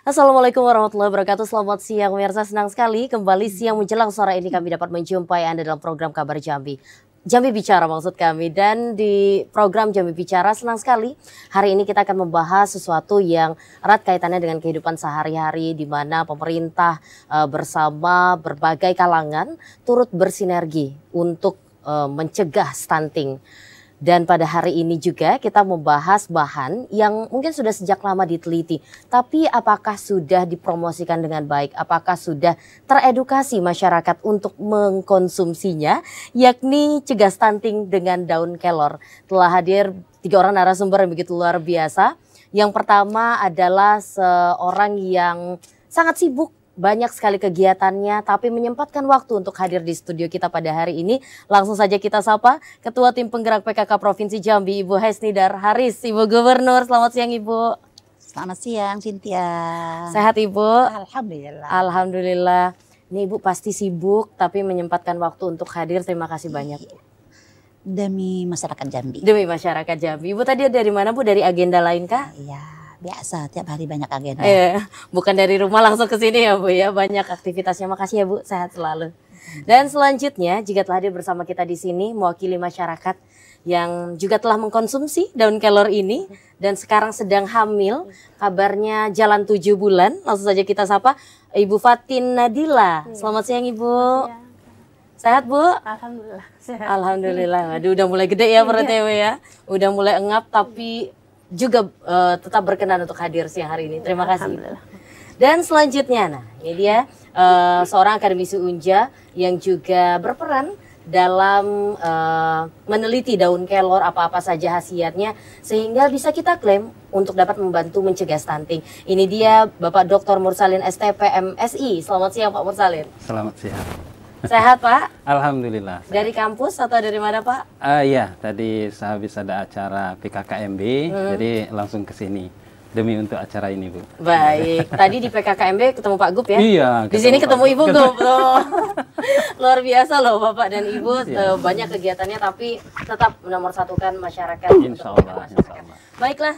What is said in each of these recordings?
Assalamualaikum warahmatullahi wabarakatuh. Selamat siang pemirsa, senang sekali kembali siang menjelang sore ini kami dapat menjumpai Anda dalam program Kabar Jambi. Jambi Bicara maksud kami, dan di program Jambi Bicara senang sekali hari ini kita akan membahas sesuatu yang erat kaitannya dengan kehidupan sehari-hari, di mana pemerintah bersama berbagai kalangan turut bersinergi untuk mencegah stunting. Dan pada hari ini juga kita membahas bahan yang mungkin sudah sejak lama diteliti, tapi apakah sudah dipromosikan dengan baik, apakah sudah teredukasi masyarakat untuk mengkonsumsinya, yakni cegah stunting dengan daun kelor. Telah hadir 3 orang narasumber yang begitu luar biasa. Yang pertama adalah seorang yang sangat sibuk, banyak sekali kegiatannya, tapi menyempatkan waktu untuk hadir di studio kita pada hari ini. Langsung saja kita sapa Ketua Tim Penggerak PKK Provinsi Jambi, Ibu Hesnidar Haris. Ibu Gubernur, selamat siang Ibu. Selamat siang Cynthia. Sehat Ibu? Alhamdulillah. Alhamdulillah. Ini Ibu pasti sibuk, tapi menyempatkan waktu untuk hadir. Terima kasih banyak. Demi masyarakat Jambi. Demi masyarakat Jambi. Ibu tadi dari mana Bu? Dari agenda lain kah? Iya. Biasa, tiap hari banyak agenda. Bukan dari rumah langsung ke sini ya Bu ya, banyak aktivitasnya. Makasih ya Bu, sehat selalu. Dan selanjutnya juga telah hadir bersama kita di sini mewakili masyarakat yang juga telah mengkonsumsi daun kelor ini dan sekarang sedang hamil. Kabarnya jalan 7 bulan. Langsung saja kita sapa Ibu Fatin Nadila. Selamat siang Ibu. Sehat Bu? Alhamdulillah. Sehat. Alhamdulillah. Waduh, udah mulai gede ya perutnya Bu ya. Udah mulai engap tapi juga tetap berkenan untuk hadir siang hari ini. Terima kasih. Dan selanjutnya, nah ini dia seorang akademisi Unja yang juga berperan dalam meneliti daun kelor, apa-apa saja khasiatnya sehingga bisa kita klaim untuk dapat membantu mencegah stunting. Ini dia Bapak Dr. Mursalin STP MSI. Selamat siang Pak Mursalin. Selamat siang. Sehat Pak? Alhamdulillah. Dari kampus atau dari mana Pak? Iya, tadi sehabis ada acara PKKMB, jadi langsung ke sini demi untuk acara ini Bu. Baik, tadi di PKKMB ketemu Pak Gup ya? Iya. Di sini ketemu Ibu Gup. Luar biasa loh Bapak dan Ibu, banyak kegiatannya tapi tetap menomorsatukan masyarakat. Insya Allah. Baiklah,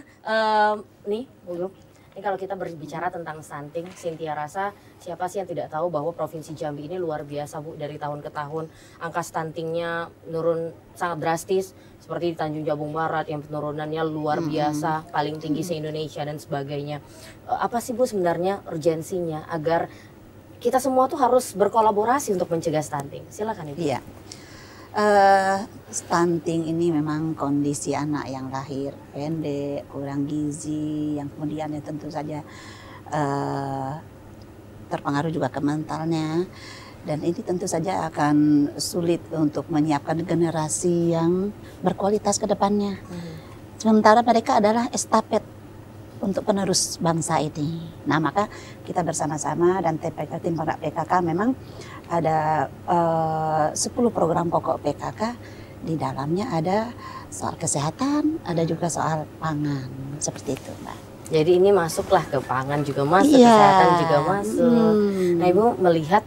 nih Bu Gup. Ini kalau kita berbicara tentang stunting, Cynthia rasa siapa sih yang tidak tahu bahwa Provinsi Jambi ini luar biasa Bu, dari tahun ke tahun angka stuntingnya menurun sangat drastis, seperti di Tanjung Jabung Barat yang penurunannya luar biasa, paling tinggi se-Indonesia dan sebagainya. Apa sih Bu sebenarnya urgensinya agar kita semua tuh harus berkolaborasi untuk mencegah stunting? Silakan Ibu. Iya. Stunting ini memang kondisi anak yang lahir pendek, kurang gizi, yang kemudian ya tentu saja terpengaruh juga ke mentalnya, dan ini tentu saja akan sulit untuk menyiapkan generasi yang berkualitas ke depannya. Sementara mereka adalah estafet untuk penerus bangsa ini. Nah, maka kita bersama-sama dan tim Penggerak PKK memang ada 10 program pokok PKK. Di dalamnya ada soal kesehatan, ada juga soal pangan, seperti itu Mbak. Jadi ini masuklah ke pangan juga masuk, kesehatan juga masuk. Nah Ibu melihat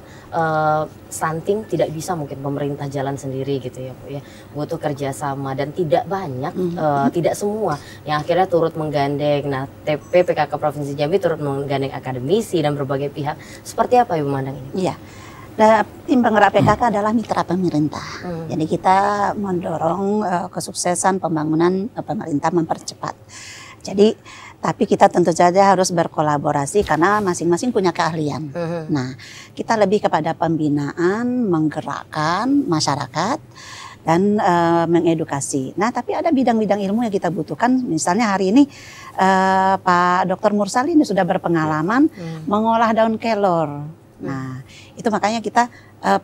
stunting tidak bisa mungkin pemerintah jalan sendiri gitu ya Bu ya. Butuh kerjasama dan tidak banyak, tidak semua yang akhirnya turut menggandeng. Nah TP PKK Provinsi Jambi turut menggandeng akademisi dan berbagai pihak. Seperti apa Ibu memandang ini? Iya. Nah, tim penggerak PKK adalah mitra pemerintah. Jadi kita mendorong kesuksesan pembangunan pemerintah mempercepat. Jadi tapi kita tentu saja harus berkolaborasi karena masing-masing punya keahlian. Nah, kita lebih kepada pembinaan, menggerakkan masyarakat dan mengedukasi. Nah, tapi ada bidang-bidang ilmu yang kita butuhkan. Misalnya hari ini Pak Dr. Mursalin sudah berpengalaman mengolah daun kelor. Nah, itu makanya kita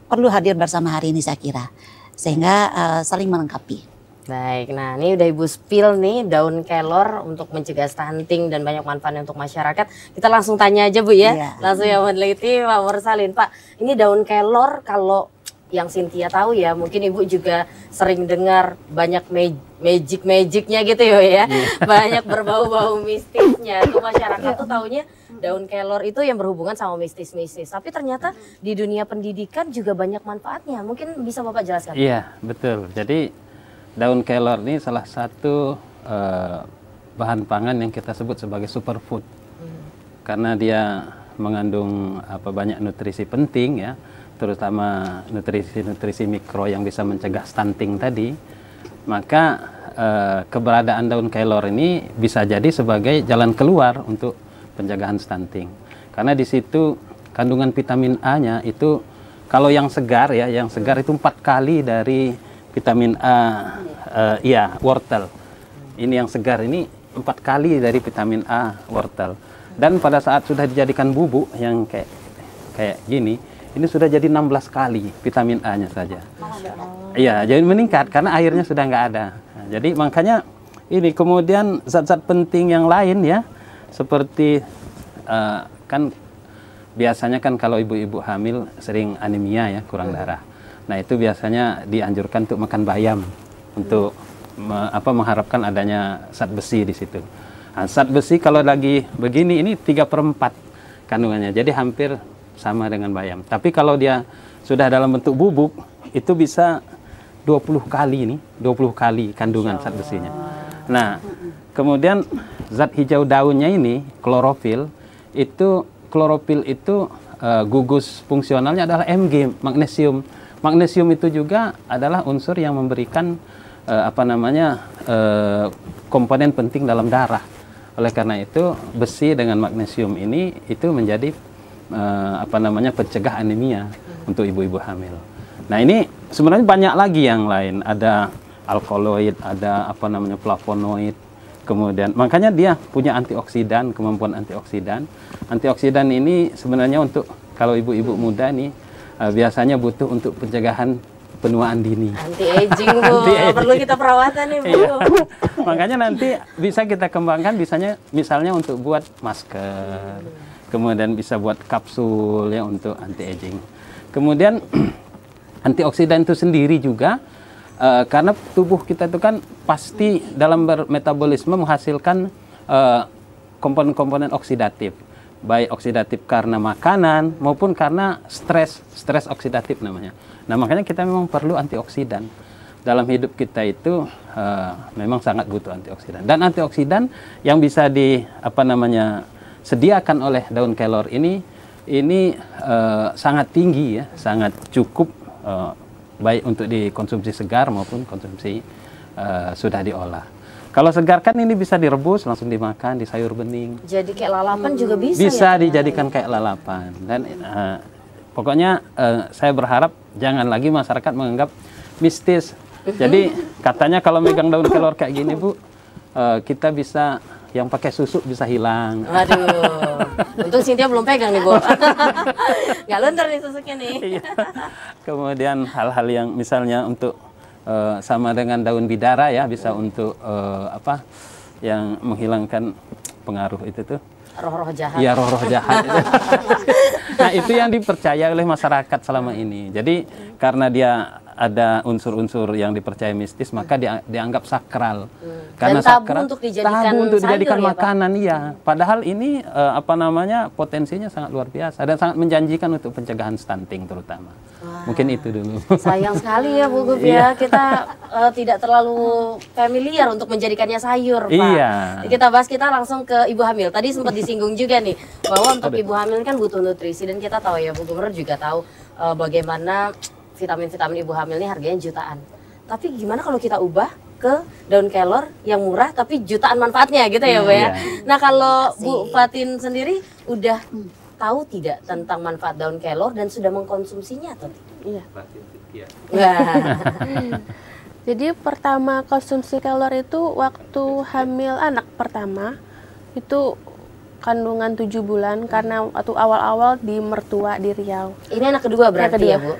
perlu hadir bersama hari ini saya kira, sehingga saling melengkapi. Baik, nah ini udah Ibu spill nih daun kelor untuk mencegah stunting dan banyak manfaatnya untuk masyarakat. Kita langsung tanya aja Bu ya, langsung yang meneliti Pak Mursalin. Pak, ini daun kelor kalau yang Cynthia tahu ya, mungkin Ibu juga sering dengar banyak magic-magicnya gitu ya, banyak berbau-bau mistisnya. Tuh masyarakat tuh taunya daun kelor itu yang berhubungan sama mistis-mistis. Tapi ternyata di dunia pendidikan juga banyak manfaatnya. Mungkin bisa Bapak jelaskan? Iya, betul. Jadi daun kelor ini salah satu bahan pangan yang kita sebut sebagai superfood. karena dia mengandung banyak nutrisi penting ya, terutama nutrisi mikro yang bisa mencegah stunting tadi, maka keberadaan daun kelor ini bisa jadi sebagai jalan keluar untuk pencegahan stunting. Karena di situ kandungan vitamin A-nya itu kalau yang segar ya, yang segar itu 4 kali dari vitamin A, wortel. Ini yang segar ini 4 kali dari vitamin A wortel. Dan pada saat sudah dijadikan bubuk yang kayak gini, ini sudah jadi 16 kali vitamin A-nya saja. Iya, jadi meningkat karena airnya sudah nggak ada. Nah, jadi makanya ini kemudian zat-zat penting yang lain ya, seperti kan biasanya kan kalau ibu-ibu hamil sering anemia ya, kurang darah. Nah itu biasanya dianjurkan untuk makan bayam untuk mengharapkan adanya zat besi di situ. Nah, zat besi kalau lagi begini ini 3/4 kandungannya, jadi hampir sama dengan bayam. Tapi kalau dia sudah dalam bentuk bubuk itu bisa 20 kali 20 kali kandungan zat besinya. Nah, kemudian zat hijau daunnya ini klorofil itu gugus fungsionalnya adalah Mg, magnesium. Magnesium itu juga adalah unsur yang memberikan komponen penting dalam darah. Oleh karena itu besi dengan magnesium ini itu menjadi pencegah anemia untuk ibu-ibu hamil. Nah ini sebenarnya banyak lagi yang lain, ada alkaloid, ada flavonoid, kemudian makanya dia punya antioksidan, kemampuan antioksidan. Antioksidan ini sebenarnya untuk kalau ibu-ibu muda nih biasanya butuh untuk pencegahan penuaan dini. Anti-aging Bu, perlu kita perawatan nih Bu. Makanya nanti bisa kita kembangkan misalnya untuk buat masker, kemudian bisa buat kapsul ya untuk anti-aging. Kemudian antioksidan itu sendiri juga karena tubuh kita itu kan pasti dalam bermetabolisme menghasilkan komponen-komponen oksidatif, baik oksidatif karena makanan maupun karena stres oksidatif namanya. Nah makanya kita memang perlu antioksidan dalam hidup kita itu, memang sangat butuh antioksidan. Dan antioksidan yang bisa sediakan oleh daun kelor ini sangat tinggi ya, sangat cukup, baik untuk dikonsumsi segar maupun konsumsi sudah diolah. Kalau segar kan ini bisa direbus langsung dimakan di sayur bening. Jadi kayak lalapan juga bisa. Bisa ya, dijadikan kayak lalapan. Dan pokoknya saya berharap jangan lagi masyarakat menganggap mistis. Jadi katanya kalau megang daun kelor kayak gini Bu, kita bisa yang pakai susu bisa hilang. Waduh, untung Cynthia belum pegang nih Bu. Nggak luntur nih susuknya nih. Iya. Kemudian hal-hal yang misalnya untuk sama dengan daun bidara ya, bisa untuk yang menghilangkan pengaruh itu tuh. Roh-roh jahat. Iya, roh-roh jahat. Nah itu yang dipercaya oleh masyarakat selama ini. Jadi karena dia ada unsur-unsur yang dipercaya mistis, maka dianggap sakral. Karena dan tabu sakral, untuk dijadikan dijadikan sayur, makanan, iya. Padahal ini potensinya sangat luar biasa dan sangat menjanjikan untuk pencegahan stunting terutama. Wah. Mungkin itu dulu. Sayang sekali ya Bu Gup ya, kita tidak terlalu familiar untuk menjadikannya sayur Pak. Iya. Kita bahas, kita langsung ke ibu hamil. Tadi sempat disinggung juga nih bahwa untuk ibu hamil kan butuh nutrisi, dan kita tahu ya Bu Gubernur juga tahu bagaimana vitamin-vitamin ibu hamil ini harganya jutaan. Tapi gimana kalau kita ubah ke daun kelor yang murah tapi jutaan manfaatnya gitu ya Bu ya. Nah kalau Bu Fatin sendiri udah tahu tidak tentang manfaat daun kelor dan sudah mengkonsumsinya atau tidak? Iya. Wah. Jadi pertama konsumsi kelor itu waktu hamil anak pertama, itu kandungan 7 bulan, karena waktu awal-awal di mertua di Riau. Ini anak kedua berarti ya Bu?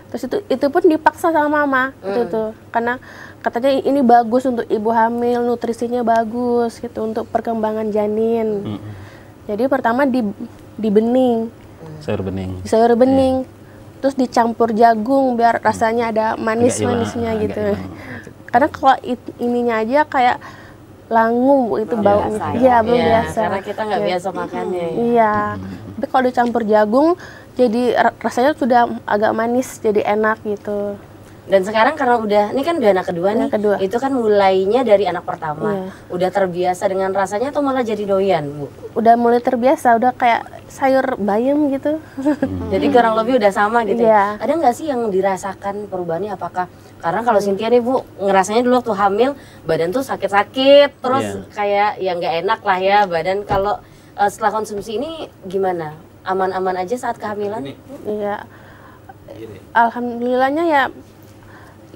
Terus itu pun dipaksa sama mama itu karena katanya ini bagus untuk ibu hamil, nutrisinya bagus gitu untuk perkembangan janin. Jadi pertama di bening, Sayur bening. sayur bening, terus dicampur jagung biar rasanya ada manis-manisnya Agak gitu. hilang. Karena kalau ininya aja kayak langu itu baunya, iya belum biasa. Karena kita nggak biasa makannya. Ya. Iya, tapi kalau dicampur jagung jadi rasanya sudah agak manis, jadi enak gitu. Dan sekarang karena ini kan udah anak kedua nih, Anak kedua. itu kan mulainya dari anak pertama. Iya. Udah terbiasa dengan rasanya atau malah jadi doyan, Bu? Udah mulai terbiasa, udah kayak sayur bayam gitu. Jadi kurang lebih udah sama gitu. Iya. Ada nggak sih yang dirasakan perubahannya? Apakah karena kalau Cynthia nih Bu ngerasanya dulu waktu hamil badan tuh sakit-sakit, terus kayak ya nggak enak lah ya badan. Kalau setelah konsumsi ini gimana? Aman-aman aja saat kehamilan? Iya. Alhamdulillahnya ya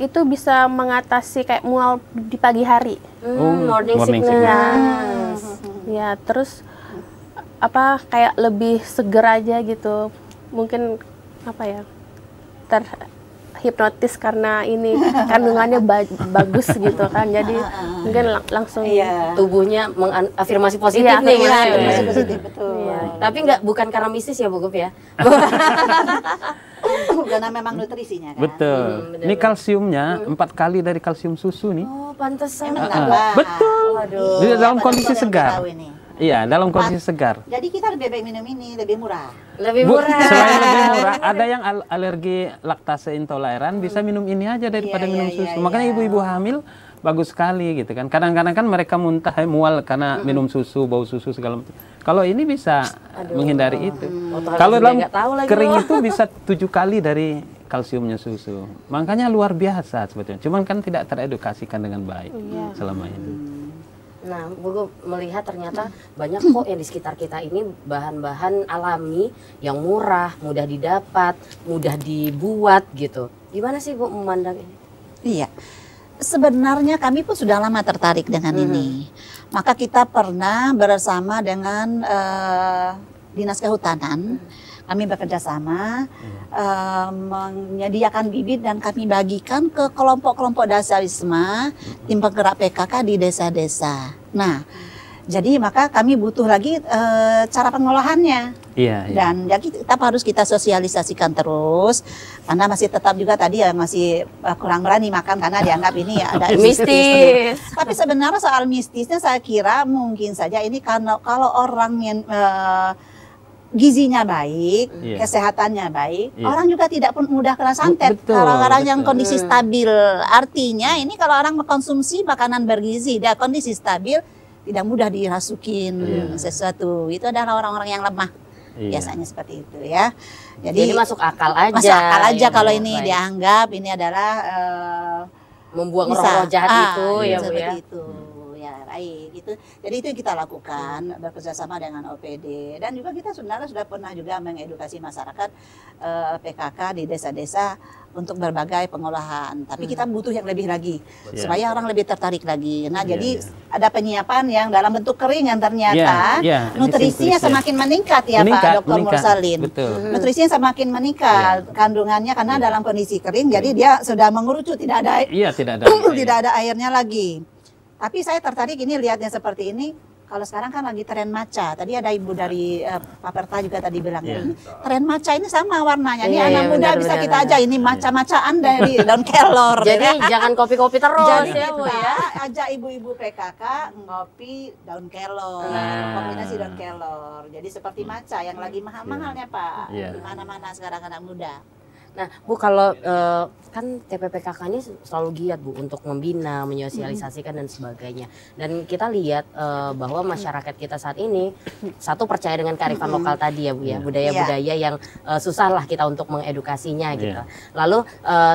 itu bisa mengatasi kayak mual di pagi hari. Morning morning sickness. Ya, terus apa kayak lebih seger aja gitu. Mungkin apa ya? Terhipnotis karena ini kandungannya bagus gitu kan. Jadi mungkin langsung Tubuhnya mengafirmasi positif Iya, nih. afirmasi gitu ya. Positif, betul. Tapi bukan karena mistis ya Bu Gup ya? Karena memang nutrisinya kan. Betul. Ini kalsiumnya 4 kali dari kalsium susu nih. Oh pantesan. Emang nambah. Betul. Waduh. Di dalam Iya, kondisi betul yang segar. kita tahu ini. Iya, dalam kondisi segar. Jadi kita lebih baik minum ini, lebih murah. Lebih Bu, murah. selain lebih murah, ada yang alergi laktase intoleran bisa minum ini aja daripada Iya, minum iya, susu. iya, Makanya iya. ibu-ibu hamil bagus sekali gitu kan. Kadang-kadang kan mereka muntah, mual karena minum susu, bau susu segala macam. Kalau ini bisa menghindari itu. Kalau dalam nggak tahu lagi kering loh. itu bisa 7 kali dari kalsiumnya susu. Makanya luar biasa sebetulnya. Cuman kan tidak teredukasikan dengan baik selama ini. Nah, Bu Gup melihat ternyata banyak kok yang di sekitar kita ini bahan-bahan alami yang murah, mudah didapat, mudah dibuat gitu. Gimana sih Bu memandang ini? Iya. Sebenarnya kami pun sudah lama tertarik dengan ini. Maka kita pernah bersama dengan Dinas Kehutanan. Kami bekerja sama menyediakan bibit dan kami bagikan ke kelompok-kelompok dasawisma, tim penggerak PKK di desa-desa. Nah, jadi maka kami butuh lagi cara pengolahannya. Iya, iya. Dan ya tetap harus kita sosialisasikan terus karena masih tetap juga tadi ya masih kurang berani makan karena dianggap ini ya ada Mistis. Tapi sebenarnya soal mistisnya saya kira mungkin saja ini karena kalau orang yang gizinya baik, kesehatannya baik, orang juga tidak pun mudah kena santet. Betul, Orang-orang yang betul. kondisi stabil, artinya ini kalau orang mengkonsumsi makanan bergizi dan kondisi stabil tidak mudah dirasukin sesuatu. Itu adalah orang-orang yang lemah. Biasanya seperti itu ya. Jadi masuk akal aja. Masuk akal aja ya, kalau Bu. ini Baik. dianggap ini adalah Membuang bisa. roh-roh jahat itu ya Bu seperti ya. itu. Ya, baik gitu. Jadi itu yang kita lakukan bekerjasama dengan OPD dan juga kita sebenarnya sudah pernah juga mengedukasi masyarakat PKK di desa-desa untuk berbagai pengolahan. Tapi kita butuh yang lebih lagi supaya orang lebih tertarik lagi. Nah, jadi ada penyiapan yang dalam bentuk kering yang ternyata nutrisinya semakin meningkat ya Pak Dr. Mursalin. Betul. Nutrisinya semakin meningkat kandungannya karena dalam kondisi kering jadi dia sudah mengerucut tidak ada Iya, tidak ada. tidak ada airnya lagi. Tapi saya tertarik ini lihatnya seperti ini. Kalau sekarang kan lagi tren matcha. Tadi ada ibu dari Paperta juga tadi bilang ini tren matcha ini sama warnanya. Ini anak muda bisa kita aja ini matcha-matchaan dari daun kelor. Jadi jangan kopi-kopi terus Jadi ya Bu kita ya. ajak ibu-ibu PKK ngopi daun kelor, kombinasi daun kelor. Jadi seperti matcha yang lagi mahal-mahalnya Pak. Di mana-mana sekarang anak muda. Nah, Bu kalau kan TPPKK-nya selalu giat Bu untuk membina, menyosialisasikan dan sebagainya. Dan kita lihat bahwa masyarakat kita saat ini satu percaya dengan kearifan lokal tadi ya Bu ya, budaya-budaya yang susah lah kita untuk mengedukasinya gitu. Lalu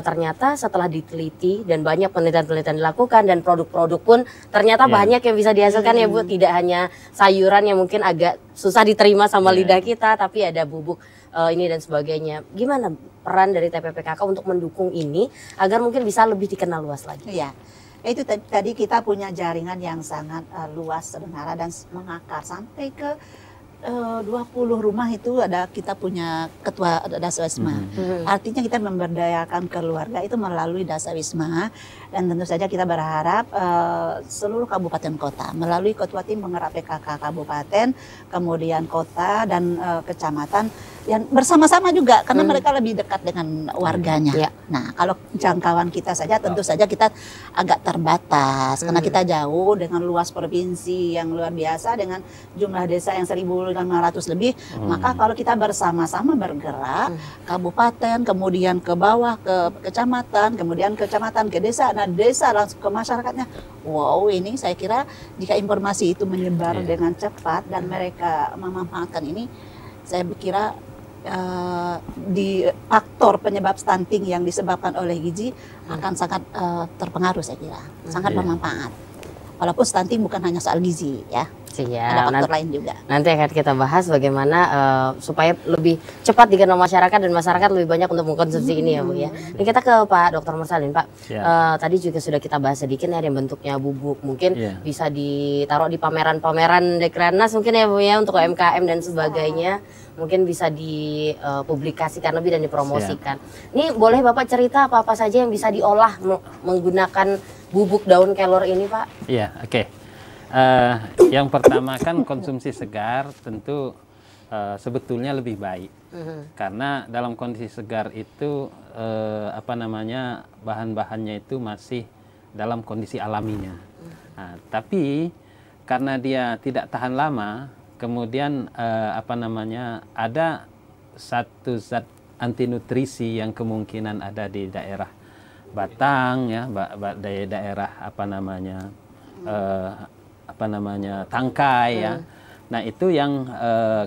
ternyata setelah diteliti dan banyak penelitian-penelitian dilakukan dan produk-produk pun ternyata banyak yang bisa dihasilkan ya Bu, tidak hanya sayuran yang mungkin agak susah diterima sama lidah kita, tapi ada bubuk ini dan sebagainya. Gimana peran dari TPPKK untuk mendukung ini agar mungkin bisa lebih dikenal luas lagi? Iya, itu tadi kita punya jaringan yang sangat luas sebenarnya dan mengakar sampai ke 20 rumah itu ada kita punya ketua Dasawisma. Artinya kita memberdayakan keluarga itu melalui Dasawisma dan tentu saja kita berharap seluruh kabupaten kota melalui ketua tim penggerak PKK kabupaten, kemudian kota dan kecamatan yang bersama-sama juga karena mereka lebih dekat dengan warganya. Ya. Nah, kalau jangkauan kita saja tentu saja kita agak terbatas karena kita jauh dengan luas provinsi yang luar biasa dengan jumlah desa yang 1.500 lebih. Maka kalau kita bersama-sama bergerak kabupaten, kemudian ke bawah ke kecamatan, kemudian kecamatan ke desa, nah desa langsung ke masyarakatnya. Wow, ini saya kira jika informasi itu menyebar dengan cepat dan mereka memanfaatkan ini, saya kira di faktor penyebab stunting yang disebabkan oleh gizi akan sangat terpengaruh, saya kira sangat bermanfaat. Walaupun stunting bukan hanya soal gizi ya, ada faktor lain juga. Nanti akan kita bahas bagaimana supaya lebih cepat dikenal masyarakat dan masyarakat lebih banyak untuk mengkonsumsi ini ya Bu ya. Ini kita ke Pak Dr. Mursalin Pak. Tadi juga sudah kita bahas sedikit ya, ada yang bentuknya bubuk mungkin bisa ditaruh di pameran-pameran Dekrannas mungkin ya Bu ya, untuk UMKM dan sebagainya. Mungkin bisa dipublikasikan lebih dan dipromosikan. Ini boleh Bapak cerita apa-apa saja yang bisa diolah menggunakan bubuk daun kelor ini Pak? Iya, oke. Yang pertama kan konsumsi segar tentu sebetulnya lebih baik. Karena dalam kondisi segar itu bahan-bahannya itu masih dalam kondisi alaminya. Nah, tapi karena dia tidak tahan lama, kemudian ada satu zat anti nutrisi yang kemungkinan ada di daerah batang ya, dari daerah tangkai ya. Nah itu yang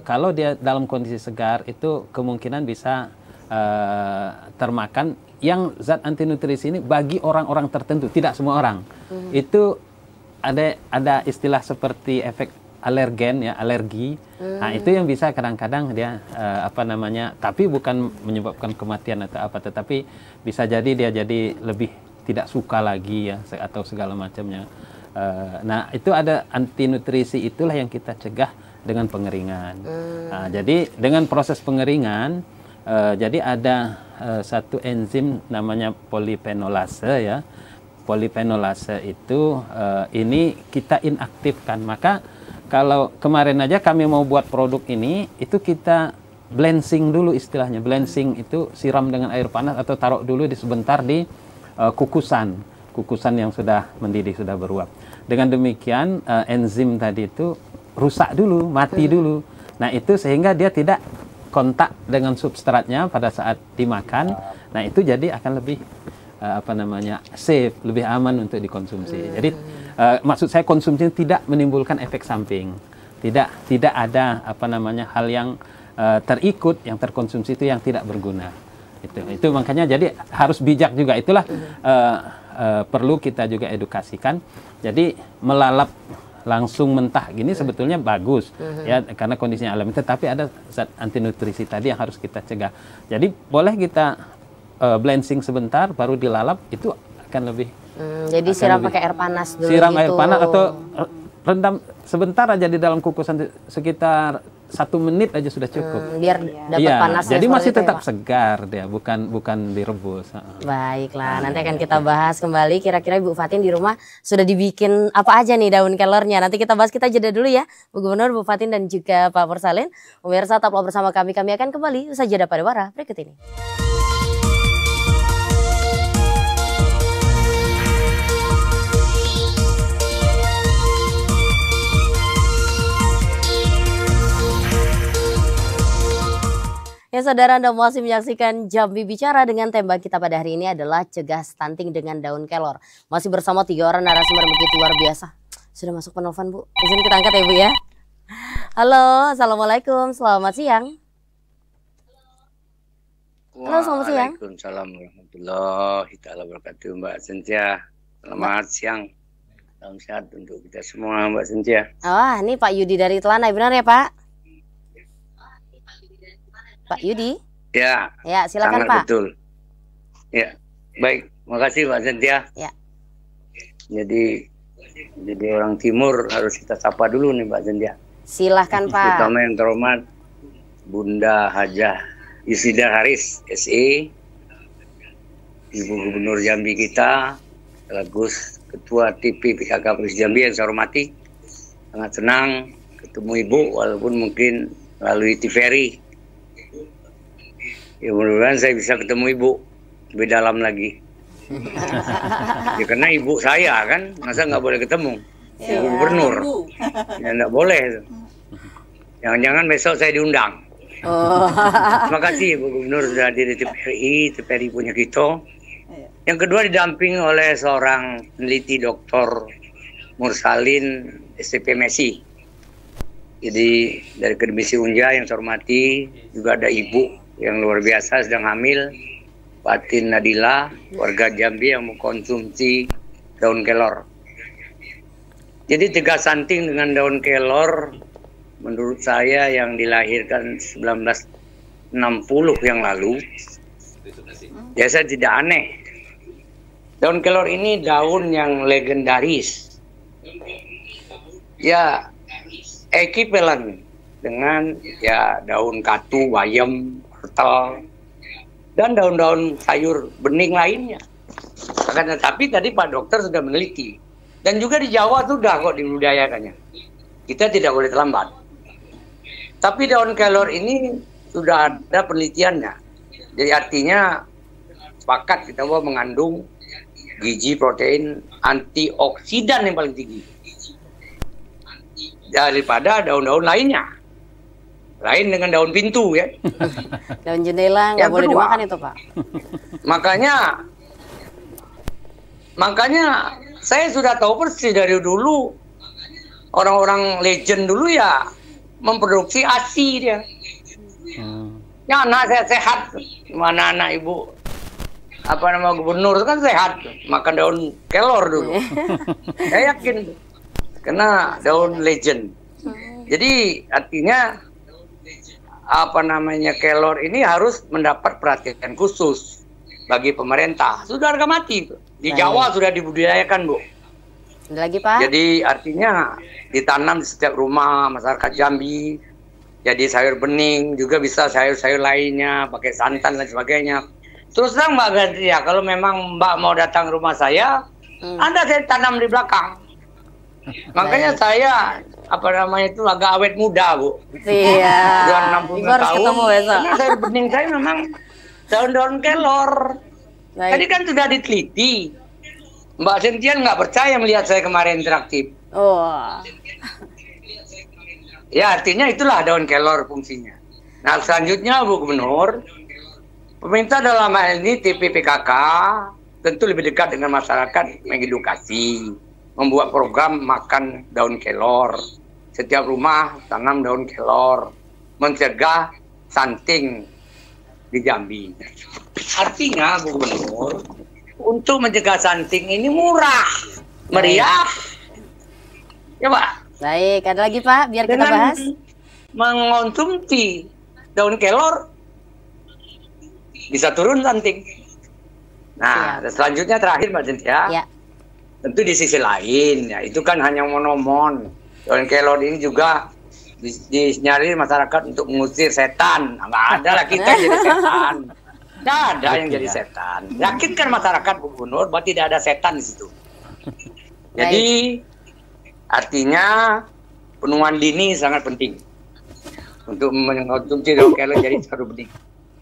kalau dia dalam kondisi segar itu kemungkinan bisa termakan. Yang zat anti nutrisi ini bagi orang-orang tertentu, tidak semua orang. Itu ada istilah seperti efek alergen ya, alergi. Nah itu yang bisa kadang-kadang dia tapi bukan menyebabkan kematian atau apa, tetapi bisa jadi dia jadi lebih tidak suka lagi ya atau segala macamnya. Nah itu ada anti nutrisi, itulah yang kita cegah dengan pengeringan. Nah, jadi dengan proses pengeringan jadi ada satu enzim namanya polifenolase ya. Polifenolase itu ini kita inaktifkan. Maka kalau kemarin aja kami mau buat produk ini, itu kita blanching dulu istilahnya. Blanching itu siram dengan air panas atau taruh dulu sebentar di kukusan yang sudah mendidih, sudah beruap. Dengan demikian enzim tadi itu rusak dulu, mati dulu. Nah itu sehingga dia tidak kontak dengan substratnya pada saat dimakan. Nah itu jadi akan lebih safe, lebih aman untuk dikonsumsi. Jadi maksud saya konsumsi tidak menimbulkan efek samping, tidak ada hal yang terikut, yang terkonsumsi itu yang tidak berguna. Itu makanya jadi harus bijak juga. Itulah perlu kita juga edukasikan. Jadi melalap langsung mentah gini sebetulnya bagus ya, karena kondisinya alami, tetapi ada zat anti nutrisi tadi yang harus kita cegah. Jadi boleh kita blanching sebentar baru dilalap, itu akan lebih jadi siram pakai air panas dulu. Siram gitu. Air panas atau rendam sebentar aja di dalam kukusan sekitar 1 menit aja sudah cukup. Biar dapat panasnya. Jadi masih itu, tetap ya, segar dia, bukan direbus. Baiklah, nanti akan kita bahas kembali. Kira-kira Ibu Fatin di rumah sudah dibikin apa aja nih daun kelornya. Nanti kita bahas, kita jeda dulu ya, Bu Gubernur, Bu Fatin dan juga Pak Mursalin. Pemirsa tetaplah bersama kami. Kami akan kembali usai jeda pariwara berikut ini. Ya saudara, Anda masih menyaksikan Jambi Bicara dengan tema kita pada hari ini adalah cegah stunting dengan daun kelor. Masih bersama 3 orang narasumber begitu luar biasa. Sudah masuk penelpon Bu, izin kita angkat ya Bu ya. Halo, Assalamualaikum, selamat siang. Halo, selamat siang. Waalaikumsalam warahmatullahi wabarakatuh, Mbak Cynthia. Selamat siang. Salam sehat untuk kita semua, Mbak Cynthia. Wah, ini Pak Yudi dari Telanai, benar ya Pak? Pak Yudi? Ya. Ya, silakan Pak. Betul. Ya, baik. Makasih Mbak Cynthia. Ya. Jadi orang timur harus kita sapa dulu nih Mbak Cynthia. Silahkan Pak. Terutama yang terhormat Bunda Hajah Yusida Haris, SE, Ibu Gubernur Jambi kita, sekaligus Ketua TP PKK Provinsi Jambi yang saya hormati. Sangat senang ketemu Ibu, walaupun mungkin melalui TVRI. Ya mudah-mudahan saya bisa ketemu Ibu lebih dalam lagi. Ya, karena ibu saya kan, masa nggak boleh ketemu? Ibu gubernur. Ya nggak boleh. Jangan-jangan besok saya diundang. Oh. Terima kasih Ibu Gubernur sudah hadir di TPRI punya kita. Yang kedua didampingi oleh seorang peneliti Dr. Mursalin STP MESI. Jadi dari Akademisi Unja yang saya hormati, juga ada Ibu yang luar biasa sedang hamil, Fatin Nadila, warga Jambi yang mengkonsumsi daun kelor. Jadi 3 santing dengan daun kelor, menurut saya yang dilahirkan 1960 yang lalu, biasa tidak aneh. Daun kelor ini daun yang legendaris. Ya, ekipelen dengan ya daun katu, bayam, wortel, dan daun-daun sayur bening lainnya. Akan tetapi tadi Pak Dokter sudah meneliti. Dan juga di Jawa sudah kok dibudidayakannya. Kita tidak boleh terlambat. Tapi daun kelor ini sudah ada penelitiannya. Jadi artinya sepakat kita bahwa mengandung gizi protein antioksidan yang paling tinggi daripada daun-daun lainnya. Lain dengan daun pintu ya. Daun jendela nggak boleh dimakan itu Pak. Makanya saya sudah tahu persis dari dulu, orang-orang legend dulu ya memproduksi ASI dia. Ya anak saya sehat, mana anak ibu gubernur itu kan sehat, makan daun kelor dulu. Saya yakin karena daun legend. Jadi artinya kelor ini harus mendapat perhatian khusus bagi pemerintah. Sudah harga mati di Jawa sudah dibudidayakan Bu. Ada lagi Pak? Jadi artinya ditanam di setiap rumah masyarakat Jambi. Jadi sayur bening juga bisa, sayur-sayur lainnya pakai santan dan sebagainya. Terus terang Mbak Gadria, kalau memang Mbak mau datang ke rumah saya, Anda saya tanam di belakang. Makanya saya itu agak awet muda Bu. Iya. Sudah 60 Ibu harus tahun. ketemu besok. Karena sayur bening saya memang daun-daun kelor. Baik. Tadi kan sudah diteliti. Mbak Cynthia nggak percaya melihat saya kemarin interaktif. Oh. Ya artinya itulah daun kelor fungsinya. Nah selanjutnya Bu Gubernur, pemerintah dalam hal ini TPPKK tentu lebih dekat dengan masyarakat, mengedukasi, membuat program makan daun kelor. Setiap rumah tanam daun kelor, mencegah stunting di Jambi. Artinya Bu Gubernur, untuk mencegah stunting ini murah, meriah. Ya Pak. Baik, ada lagi Pak, biar kita Dengan bahas. mengonsumsi daun kelor bisa turun stunting. Nah, selanjutnya terakhir Mbak Cynthia. Ya. Tentu di sisi lain, ya itu kan hanya monomon. Daun kelor ini juga dinyari masyarakat untuk mengusir setan. Nggak ada lah kita yang jadi setan. Nggak ada yang jadi setan. Yakinkan masyarakat Bu Gubernur bahwa tidak ada setan di situ. Jadi artinya penuaan dini sangat penting untuk mengkonsumsi daun kelor jadi sayur bening.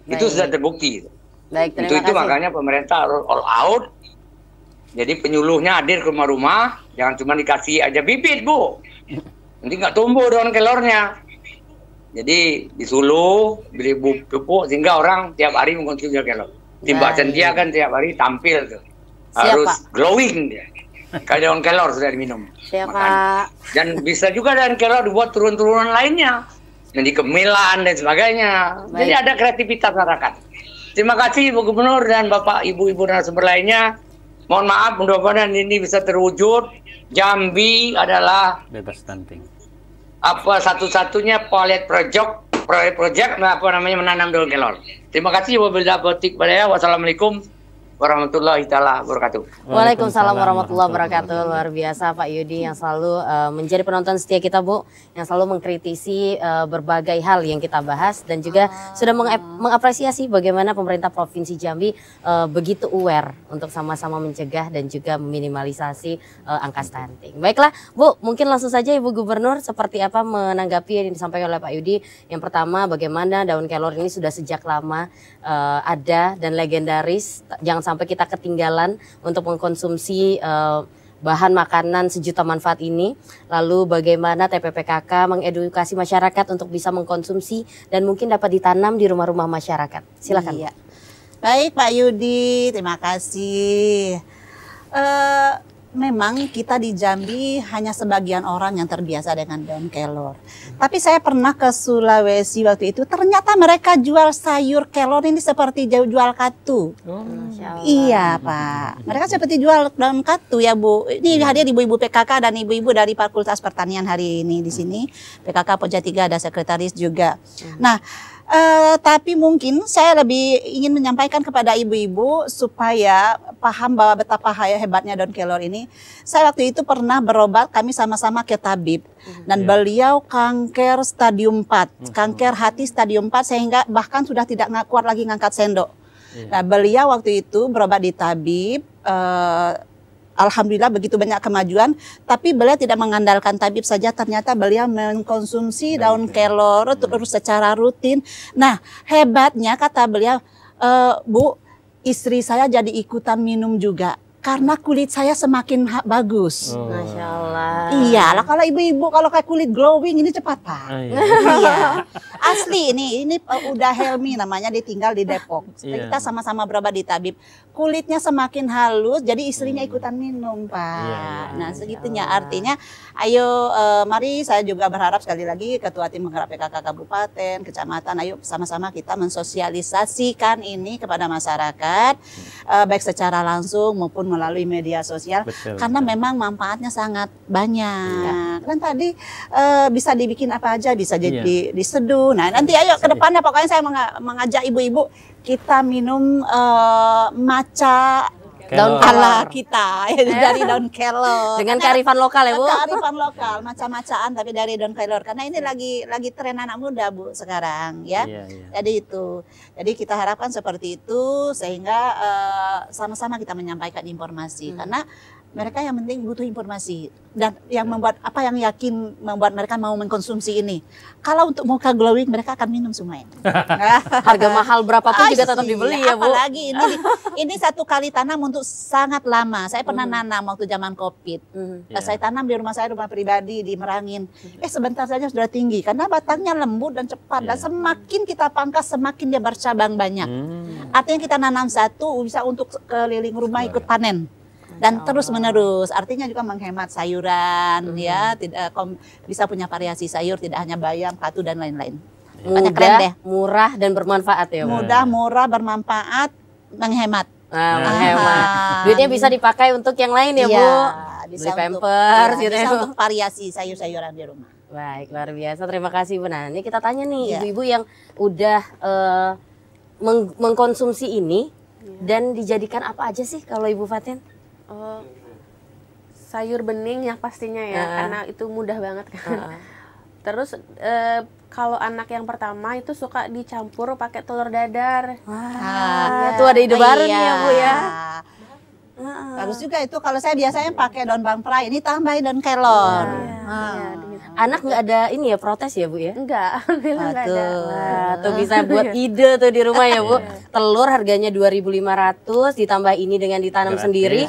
Itu sudah terbukti. Baik, terima Untuk itu kasih. makanya pemerintah harus all out. Jadi penyuluhnya hadir ke rumah-rumah, jangan cuma dikasih aja bibit Bu. Nanti nggak tumbuh daun kelornya. Jadi disuluh, beli pupuk sehingga orang tiap hari mengkonsumsi daun kelor. Mbak Cynthia kan tiap hari tampil tuh. Harus Pak. glowing dia. Kalau daun kelor sudah diminum. Siap Makan. Pak. Dan bisa juga daun kelor dibuat turun-turunan lainnya. Jadi kemilan dan sebagainya. Jadi ada kreativitas masyarakat. Terima kasih Ibu Gubernur dan Bapak Ibu-Ibu narasumber lainnya. Mohon maaf, mudah-mudahan ini bisa terwujud. Jambi adalah Bebas stunting. satu-satunya proyek menanam daun kelor. Terima kasih wabillahi taufiq walhidayah. Wassalamualaikum warahmatullahi taala wabarakatuh. Waalaikumsalam warahmatullahi wabarakatuh. Luar biasa Pak Yudi yang selalu menjadi penonton setia kita, Bu, yang selalu mengkritisi berbagai hal yang kita bahas dan juga sudah mengapresiasi bagaimana pemerintah Provinsi Jambi begitu aware untuk sama-sama mencegah dan juga meminimalisasi angka stunting. Baiklah, Bu, mungkin langsung saja Ibu Gubernur seperti apa menanggapi yang disampaikan oleh Pak Yudi. Yang pertama, bagaimana daun kelor ini sudah sejak lama ada dan legendaris, jangan sampai kita ketinggalan untuk mengkonsumsi bahan makanan sejuta manfaat ini. Lalu bagaimana TPPKK mengedukasi masyarakat untuk bisa mengkonsumsi dan mungkin dapat ditanam di rumah-rumah masyarakat. Silakan. Iya. Baik Pak Yudi, terima kasih. Memang kita di Jambi hanya sebagian orang yang terbiasa dengan daun kelor. Tapi saya pernah ke Sulawesi waktu itu, ternyata mereka jual sayur kelor ini seperti jual katu. Iya Pak, mereka seperti jual daun katu ya Bu. Ini hadir ibu-ibu PKK dan ibu-ibu dari Fakultas Pertanian hari ini di sini. PKK Pojat 3 ada sekretaris juga. Nah, tapi mungkin saya lebih ingin menyampaikan kepada ibu-ibu supaya paham bahwa betapa hebatnya daun kelor ini. Saya waktu itu pernah berobat, kami sama-sama ke tabib. Dan beliau kanker stadium 4, kanker hati stadium 4 sehingga bahkan sudah tidak kuat lagi ngangkat sendok. Nah beliau waktu itu berobat di tabib, alhamdulillah begitu banyak kemajuan, tapi beliau tidak mengandalkan tabib saja, ternyata beliau mengkonsumsi daun kelor terus secara rutin. Nah hebatnya kata beliau, Bu, istri saya jadi ikutan minum juga karena kulit saya semakin bagus. Masya Allah. Iya lah, kalau ibu-ibu kalau kayak kulit glowing ini cepat Pak. Iya. Asli ini udah Helmi namanya, dia tinggal di Depok. Kita sama-sama berobat di tabib. Kulitnya semakin halus, jadi istrinya ikutan minum Pak. Nah segitunya artinya. Ayo mari, saya juga berharap sekali lagi Ketua Tim Penggerak PKK Kabupaten, Kecamatan, ayo sama-sama kita mensosialisasikan ini kepada masyarakat, baik secara langsung maupun melalui media sosial. Karena memang manfaatnya sangat banyak. Dan tadi bisa dibikin apa aja, bisa jadi diseduh. Nah nanti ayo ke depannya pokoknya saya mengajak ibu-ibu kita minum matcha daun ala kita dari daun kelor dengan kearifan lokal ya Bu. Kearifan lokal, macam-macaan tapi dari daun kelor karena ini lagi tren anak muda Bu sekarang ya. Jadi itu. Jadi kita harapkan seperti itu sehingga sama-sama kita menyampaikan informasi karena mereka yang penting butuh informasi dan yang membuat apa yang yakin membuat mereka mau mengkonsumsi ini. Kalau untuk muka glowing mereka akan minum semua ini. Harga mahal berapapun juga tetap dibeli ya Bu. Apalagi ini satu kali tanam untuk sangat lama. Saya pernah nanam waktu zaman Covid. Saya tanam di rumah saya, rumah pribadi di Merangin. Sebentar saja sudah tinggi karena batangnya lembut dan cepat dan semakin kita pangkas semakin dia bercabang banyak. Artinya kita nanam satu bisa untuk keliling rumah ikut panen. Dan terus menerus, artinya juga menghemat sayuran, ya, tidak bisa punya variasi sayur, tidak hanya bayam, katu dan lain-lain. Mudah, murah dan bermanfaat ya. Mudah, murah, bermanfaat, menghemat. Menghemat. Duitnya bisa dipakai untuk yang lain ya Bu. Bisa beli pampers gitu ya. Bisa untuk variasi sayur-sayuran di rumah. Baik, luar biasa. Terima kasih Bu. Nah, ini kita tanya nih ibu-ibu yang udah mengkonsumsi ini dan dijadikan apa aja sih kalau Ibu Fatin? Sayur bening yang pastinya ya, karena itu mudah banget kan. Terus kalau anak yang pertama itu suka dicampur pakai telur dadar. Itu ada ide baru nih ya Bu ya. Bagus juga itu. Kalau saya biasanya pakai daun bangprai, ini tambahin daun kelor. Anak nggak ada ini ya protes ya Bu ya? Enggak, alhamdulillah nggak ada. Tuh bisa buat ide tuh di rumah ya Bu. Telur harganya 2.500 ditambah ini dengan ditanam sendiri.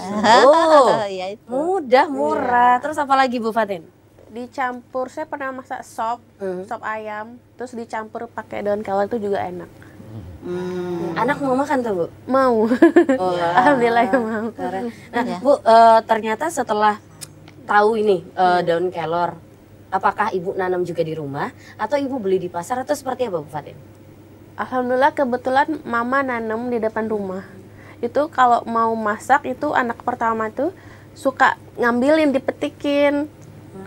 Mudah, murah. Terus apa lagi Bu Fatin? Dicampur, saya pernah masak sop ayam, terus dicampur pakai daun kelor itu juga enak. Anak mau makan tuh Bu? Mau. Alhamdulillah mau. Nah Bu, ternyata setelah tahu ini daun kelor, apakah Ibu nanam juga di rumah atau Ibu beli di pasar atau seperti apa Bu Fatin? Alhamdulillah kebetulan Mama nanam di depan rumah. Itu kalau mau masak itu anak pertama tuh suka ngambilin, dipetikin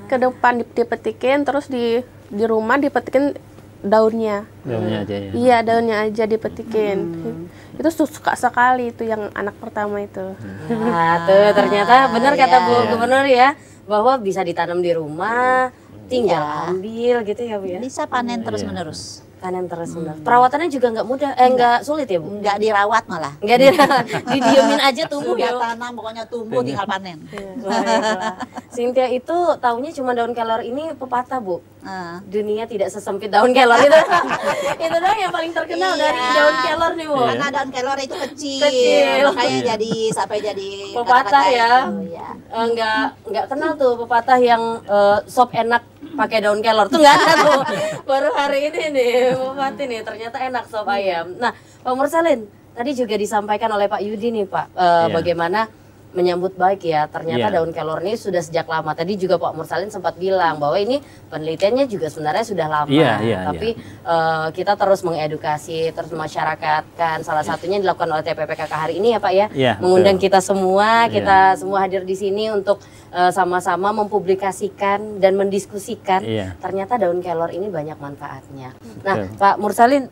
ke depan, dipetikin terus di rumah dipetikin daunnya. Daunnya aja ya. Iya, daunnya aja dipetikin. Itu suka sekali itu yang anak pertama itu. Nah, tuh ternyata benar kata Bu Iya. Gubernur ya, bahwa bisa ditanam di rumah, tinggal Iya. ambil gitu ya Bu ya. Bisa panen terus-menerus. Panen terus benar. Perawatannya juga nggak mudah, nggak sulit ya Bu? Enggak dirawat malah. Nggak didiemin aja tumbuh Sudah ya. tanam pokoknya tumbuh tinggal panen. Baiklah. Cynthia itu taunya cuma daun kelor ini pepatah Bu. Nah, Dunia tidak sesempit daun kelor itu. Itu dong yang paling terkenal Iya. dari daun kelor nih Bu. karena daun kelor itu kecil, Kecil. makanya jadi sampai jadi Pepatah kata-kata ya. itu, ya. Nggak kenal tuh pepatah yang sop enak pakai daun kelor tuh nggak ada tuh. Baru hari ini nih pepatah nih ternyata enak sop ayam. Nah Pak Mursalin tadi juga disampaikan oleh Pak Yudi nih Pak bagaimana menyambut baik ya ternyata Iya. daun kelor ini sudah sejak lama. Tadi juga Pak Mursalin sempat bilang bahwa ini penelitiannya juga sebenarnya sudah lama. Iya, Tapi kita terus mengedukasi, terus masyarakatkan. Salah satunya dilakukan oleh TPPKK hari ini ya Pak ya. Iya, Mengundang betul. kita semua, Iya. kita semua hadir di sini untuk sama-sama mempublikasikan dan mendiskusikan. Iya. Ternyata daun kelor ini banyak manfaatnya. Nah, Betul. Pak Mursalin,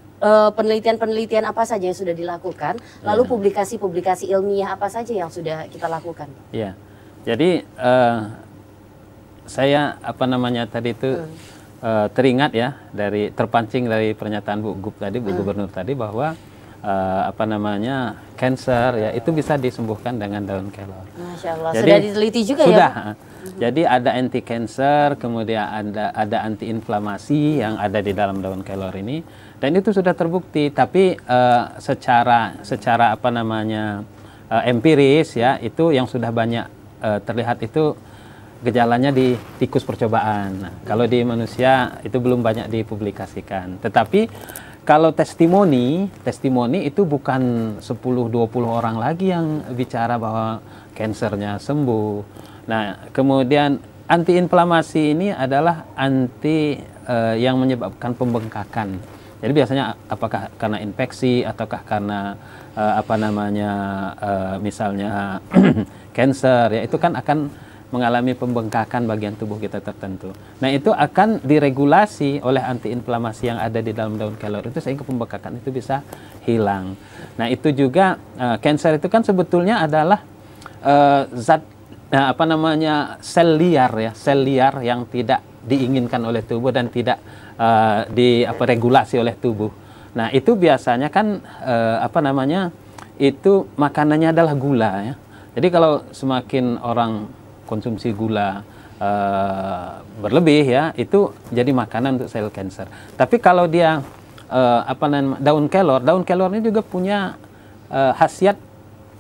penelitian-penelitian apa saja yang sudah dilakukan? Lalu Iya. publikasi-publikasi ilmiah apa saja yang sudah kita lakukan? Iya. Jadi saya tadi itu teringat ya terpancing dari pernyataan Bu Gub tadi, Bu Gubernur tadi bahwa cancer ya itu bisa disembuhkan dengan daun kelor. Masya Allah, Jadi, sudah diteliti juga sudah, ya? Jadi ada anti cancer, kemudian ada anti inflamasi yang ada di dalam daun kelor ini, dan itu sudah terbukti. Tapi secara empiris ya itu yang sudah banyak terlihat itu gejalanya di tikus percobaan. Nah, kalau di manusia itu belum banyak dipublikasikan. Tetapi kalau testimoni itu bukan 10-20 orang lagi yang bicara bahwa kansernya sembuh. Nah, kemudian antiinflamasi ini adalah anti yang menyebabkan pembengkakan. Jadi biasanya apakah karena infeksi ataukah karena misalnya kanser ya itu kan akan mengalami pembengkakan bagian tubuh kita tertentu. Nah, itu akan diregulasi oleh antiinflamasi yang ada di dalam daun kelor itu sehingga pembengkakan itu bisa hilang. Nah, itu juga kanser itu kan sebetulnya adalah sel liar yang tidak diinginkan oleh tubuh dan tidak regulasi oleh tubuh. Nah, itu biasanya kan itu makanannya adalah gula ya. Jadi kalau semakin orang konsumsi gula berlebih ya, itu jadi makanan untuk sel kanser. Tapi kalau dia daun kelor ini juga punya khasiat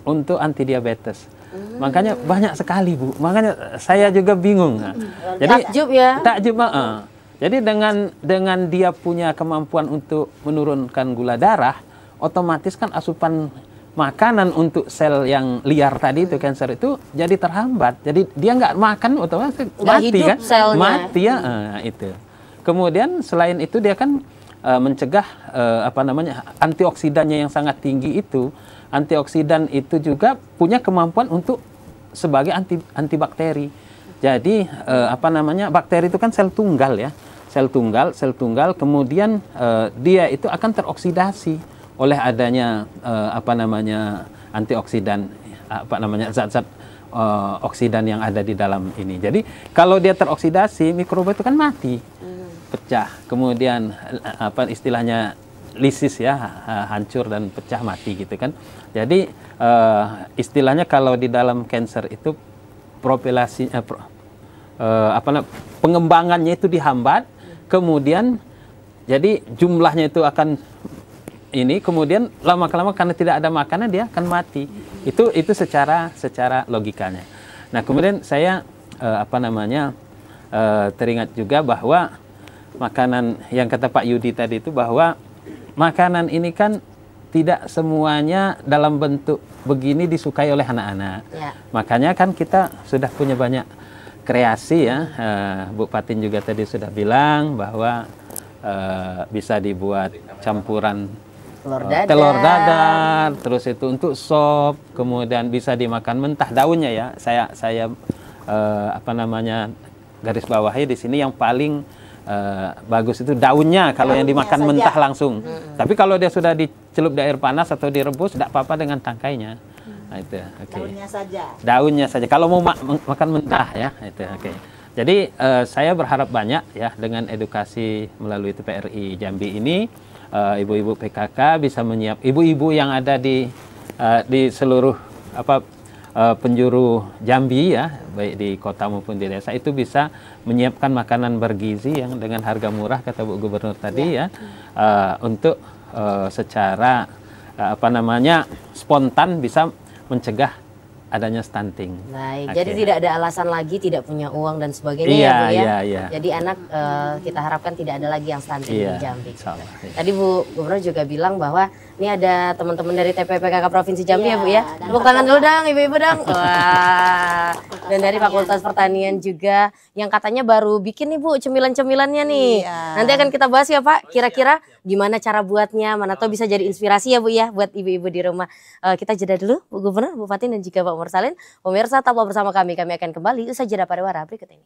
untuk anti diabetes. Makanya banyak sekali Bu. Makanya saya juga bingung. Nah, jadi Takjub ya. Takjub. Jadi dengan dia punya kemampuan untuk menurunkan gula darah, otomatis kan asupan makanan untuk sel yang liar tadi itu kanser itu jadi terhambat. Jadi dia nggak makan otomatis mati hidup kan? selnya. Mati ya itu. Kemudian selain itu dia kan mencegah antioksidannya yang sangat tinggi itu. Antioksidan itu juga punya kemampuan untuk sebagai antibakteri. Jadi bakteri itu kan sel tunggal ya. Sel tunggal kemudian dia itu akan teroksidasi oleh adanya antioksidan zat-zat oksidan yang ada di dalam ini. Jadi kalau dia teroksidasi mikroba itu kan mati, pecah, kemudian istilahnya lisis ya, hancur dan pecah mati gitu kan. Jadi istilahnya kalau di dalam kanker itu pengembangannya itu dihambat, kemudian jadi jumlahnya itu akan kemudian lama-lama karena tidak ada makanan dia akan mati. Itu secara logikanya. Nah, kemudian saya teringat juga bahwa makanan yang kata Pak Yudi tadi itu bahwa makanan ini kan tidak semuanya dalam bentuk begini disukai oleh anak-anak. Ya. Makanya kan kita sudah punya banyak kreasi ya. Bu Patin juga tadi sudah bilang bahwa bisa dibuat campuran telur dadar, terus itu untuk sop, kemudian bisa dimakan mentah daunnya ya. Saya garis bawahi di sini yang paling bagus itu daunnya kalau yang Daunnya dimakan saja. mentah langsung. Tapi kalau dia sudah dicelup di air panas atau direbus, tidak apa-apa dengan tangkainya. Nah, itu, oke. Daunnya saja. Daunnya saja. Kalau mau makan mentah ya, itu, oke. Jadi saya berharap banyak ya dengan edukasi melalui TPRI Jambi ini, ibu-ibu PKK bisa ibu-ibu yang ada di seluruh penjuru Jambi ya, baik di kota maupun di desa itu bisa menyiapkan makanan bergizi yang dengan harga murah kata Bu Gubernur tadi ya, untuk secara spontan bisa mencegah adanya stunting. Baik, Oke. jadi tidak ada alasan lagi tidak punya uang dan sebagainya ya Bu ya. Iya. Jadi anak kita harapkan tidak ada lagi yang stunting Iya, di Jambi. insyaallah. Tadi Bu Gubernur juga bilang bahwa ini ada teman-teman dari TPPKK Provinsi Jambi ya Bu ya. dan Tepuk tangan dulu dong ibu-ibu dong. Wah. Dan dari Fakultas Pertanian juga yang katanya baru bikin nih Bu cemilan-cemilannya nih. Iya. Nanti akan kita bahas ya Pak. Kira-kira gimana cara buatnya, mana tahu bisa jadi inspirasi ya Bu ya buat ibu-ibu di rumah. Kita jeda dulu Bu Gubernur, Bu Fatin dan juga Pak Mursalin. Pemirsa tetaplah bersama kami akan kembali usai jeda pariwara berikut ini.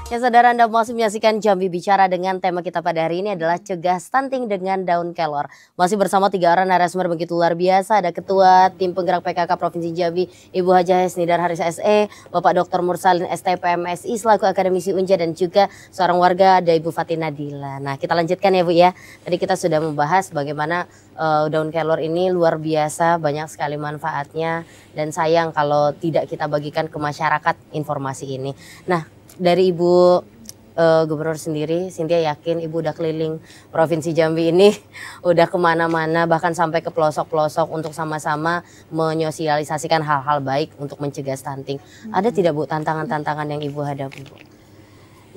Ya saudara, Anda masih menyaksikan Jambi Bicara dengan tema kita pada hari ini adalah cegah stunting dengan daun kelor. Masih bersama 3 orang narasumber begitu luar biasa. Ada Ketua Tim Penggerak PKK Provinsi Jambi, Ibu Hajah Hesnidar Haris SE, Bapak Dr. Mursalin STPMSI selaku akademisi Unja, dan juga seorang warga ada Ibu Fatin Nadila. Nah, kita lanjutkan ya Bu ya. Tadi kita sudah membahas bagaimana daun kelor ini luar biasa, banyak sekali manfaatnya, dan sayang kalau tidak kita bagikan ke masyarakat informasi ini. Nah, dari Ibu Gubernur sendiri, Cynthia yakin Ibu udah keliling Provinsi Jambi ini, udah kemana-mana, bahkan sampai ke pelosok-pelosok untuk sama-sama menyosialisasikan hal-hal baik untuk mencegah stunting. Ada tidak Bu tantangan-tantangan yang Ibu hadapi Bu?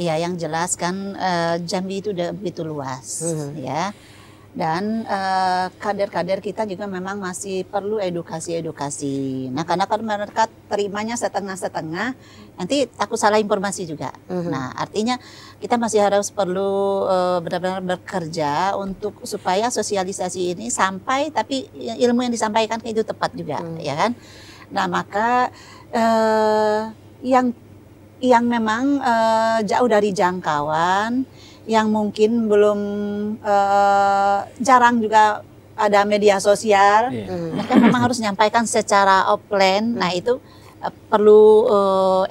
Iya, yang jelas kan Jambi itu udah begitu luas ya. Dan kader-kader kita juga memang masih perlu edukasi. Nah, karena kan mereka terimanya setengah-setengah, nanti takut salah informasi juga. Nah, artinya kita masih harus perlu benar-benar bekerja untuk supaya sosialisasi ini sampai, tapi ilmu yang disampaikan itu tepat juga, ya kan? Nah, maka yang memang jauh dari jangkauan, yang mungkin belum jarang juga ada media sosial, mereka memang harus menyampaikan secara offline. Nah, itu perlu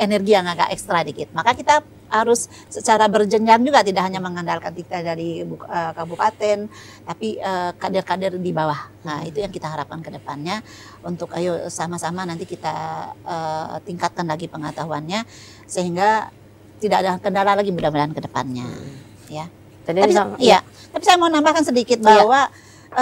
energi yang agak ekstra dikit. Maka kita harus secara berjenjang juga, tidak hanya mengandalkan kita dari kabupaten, tapi kader-kader di bawah. Nah, itu yang kita harapkan ke depannya, untuk ayo sama-sama nanti kita tingkatkan lagi pengetahuannya sehingga tidak ada kendala lagi mudah-mudahan ke depannya. Ya. Tapi saya mau nambahkan sedikit bahwa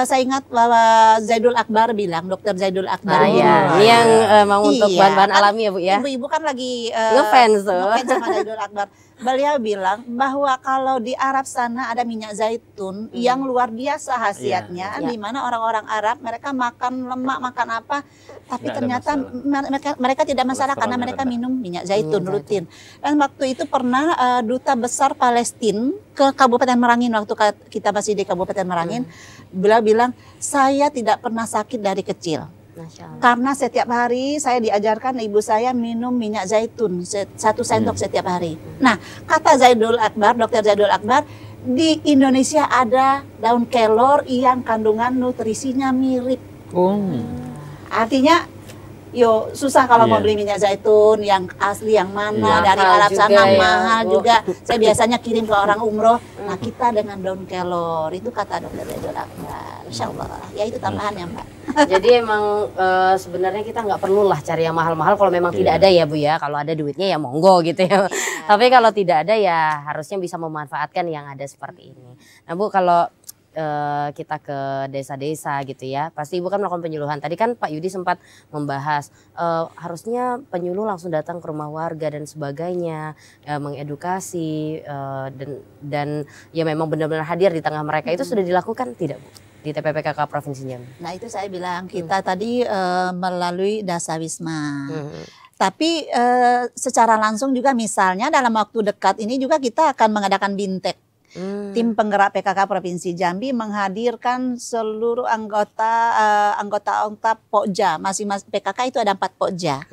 saya ingat bahwa Zaidul Akbar bilang, Dr. Zaidul Akbar ini yang mau untuk bahan-bahan alami ya Bu ya. Ibu-ibu kan lagi ngefans sama Zaidul Akbar. Beliau bilang bahwa kalau di Arab sana ada minyak zaitun yang luar biasa khasiatnya, di mana orang-orang Arab mereka makan lemak, makan apa, tapi ternyata mereka tidak masalah karena mereka minum minyak zaitun rutin. Dan waktu itu pernah duta besar Palestina ke Kabupaten Merangin, waktu kita masih di Kabupaten Merangin, beliau bilang, saya tidak pernah sakit dari kecil. Karena setiap hari saya diajarkan ibu saya minum minyak zaitun 1 sendok setiap hari. Nah, kata Zaidul Akbar, Dr. Zaidul Akbar, di Indonesia ada daun kelor yang kandungan nutrisinya mirip. Artinya, susah kalau mau beli minyak zaitun yang asli yang mana, dari Arab sana mahal juga. Saya biasanya kirim ke orang umroh. Nah, kita dengan daun kelor, itu kata Dr. Zaidul Akbar. Insya Allah, ya itu tambahannya Mbak. Jadi emang sebenarnya kita nggak perlulah cari yang mahal-mahal kalau memang tidak ada ya Bu ya. Kalau ada duitnya ya monggo gitu ya. Tapi kalau tidak ada ya harusnya bisa memanfaatkan yang ada seperti ini. Nah Bu, kalau kita ke desa-desa gitu ya, pasti Ibu kan melakukan penyuluhan. Tadi kan Pak Yudi sempat membahas harusnya penyuluh langsung datang ke rumah warga dan sebagainya, mengedukasi dan ya memang benar-benar hadir di tengah mereka. Itu sudah dilakukan tidak Bu di TPPKK Provinsi Jambi? Nah, itu saya bilang kita tadi melalui Dasawisma. Tapi secara langsung juga misalnya dalam waktu dekat ini juga kita akan mengadakan bintek. Tim penggerak PKK Provinsi Jambi menghadirkan seluruh anggota Pokja. Masing-masing PKK itu ada 4 Pokja.